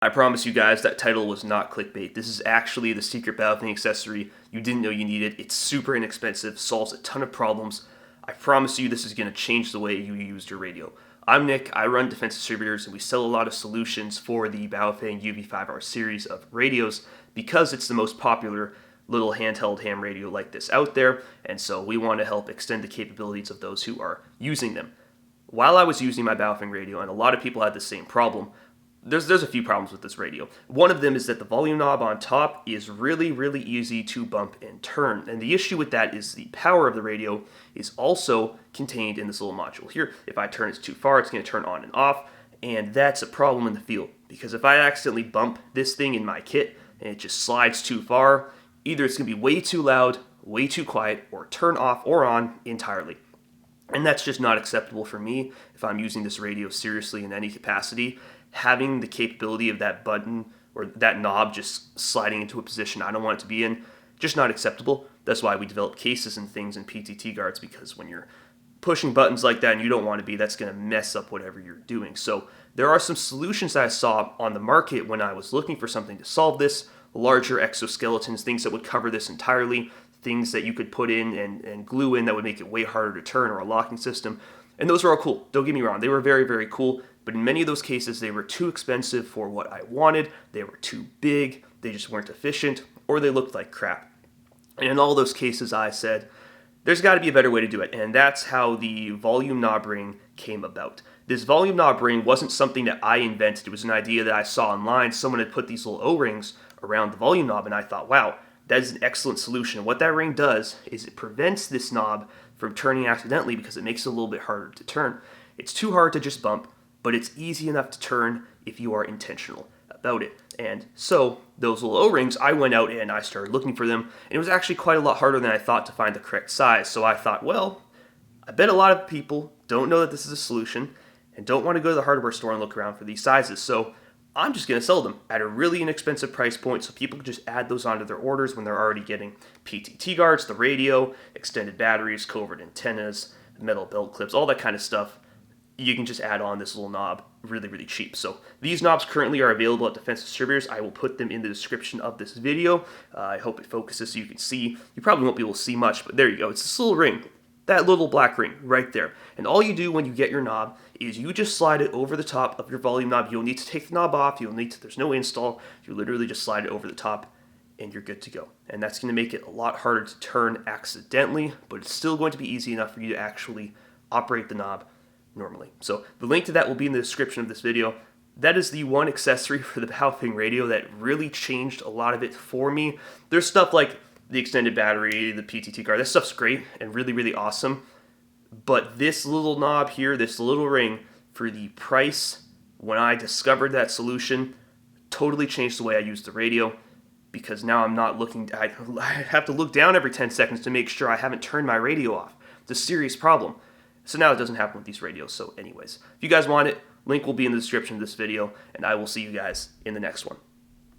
I promise you guys that title was not clickbait. This is actually the secret Baofeng accessory you didn't know you needed. It's super inexpensive, solves a ton of problems. I promise you this is going to change the way you use your radio. I'm Nick, I run Defense Distributors, and we sell a lot of solutions for the Baofeng UV5R series of radios because it's the most popular little handheld ham radio like this out there, and so we want to help extend the capabilities of those who are using them. While I was using my Baofeng radio, and a lot of people had the same problem, there's a few problems with this radio. One of them is that the volume knob on top is really easy to bump and turn. And the issue with that is the power of the radio is also contained in this little module here. If I turn it too far, it's going to turn on and off. And that's a problem in the field. Because if I accidentally bump this thing in my kit and it just slides too far, either it's going to be way too loud, way too quiet, or turn off or on entirely. And that's just not acceptable for me if I'm using this radio seriously in any capacity. Having the capability of that button or that knob just sliding into a position I don't want it to be in, just not acceptable. That's why we develop cases and things in PTT guards, because when you're pushing buttons like that and you don't want to be, that's going to mess up whatever you're doing. So there are some solutions that I saw on the market when I was looking for something to solve this. Larger exoskeletons, things that would cover this entirely, things that you could put in and glue in that would make it way harder to turn, or a locking system. And those are all cool. Don't get me wrong. They were very cool. But in many of those cases, they were too expensive for what I wanted. They were too big. They just weren't efficient, or they looked like crap. And in all those cases, I said, there's got to be a better way to do it. And that's how the volume knob ring came about. This volume knob ring wasn't something that I invented. It was an idea that I saw online. Someone had put these little O-rings around the volume knob, and I thought, wow, that is an excellent solution. What that ring does is it prevents this knob from turning accidentally because it makes it a little bit harder to turn. It's too hard to just bump, but it's easy enough to turn if you are intentional about it. And so those little O-rings, I went out and I started looking for them, and it was actually quite a lot harder than I thought to find the correct size. So I thought, well, I bet a lot of people don't know that this is a solution and don't want to go to the hardware store and look around for these sizes. So I'm just going to sell them at a really inexpensive price point so people can just add those onto their orders when they're already getting PTT guards, the radio, extended batteries, covert antennas, metal belt clips, all that kind of stuff. You can just add on this little knob really cheap. So these knobs currently are available at Defense Distributors. I will put them in the description of this video. I hope it focuses so you can see. You probably won't be able to see much, but there you go. It's this little ring, that little black ring right there. And all you do when you get your knob is you just slide it over the top of your volume knob. You don't need to take the knob off. There's no install. You literally just slide it over the top and you're good to go. And that's going to make it a lot harder to turn accidentally, but it's still going to be easy enough for you to actually operate the knob normally. So the link to that will be in the description of this video. That is the one accessory for the Baofeng radio that really changed a lot of it for me. There's stuff like the extended battery, the PTT guard. That stuff's great and really awesome. But this little knob here, this little ring, for the price, when I discovered that solution, totally changed the way I use the radio, because now I'm not looking, I have to look down every 10 seconds to make sure I haven't turned my radio off. It's a serious problem. So now it doesn't happen with these radios. So anyways, if you guys want it, link will be in the description of this video, and I will see you guys in the next one.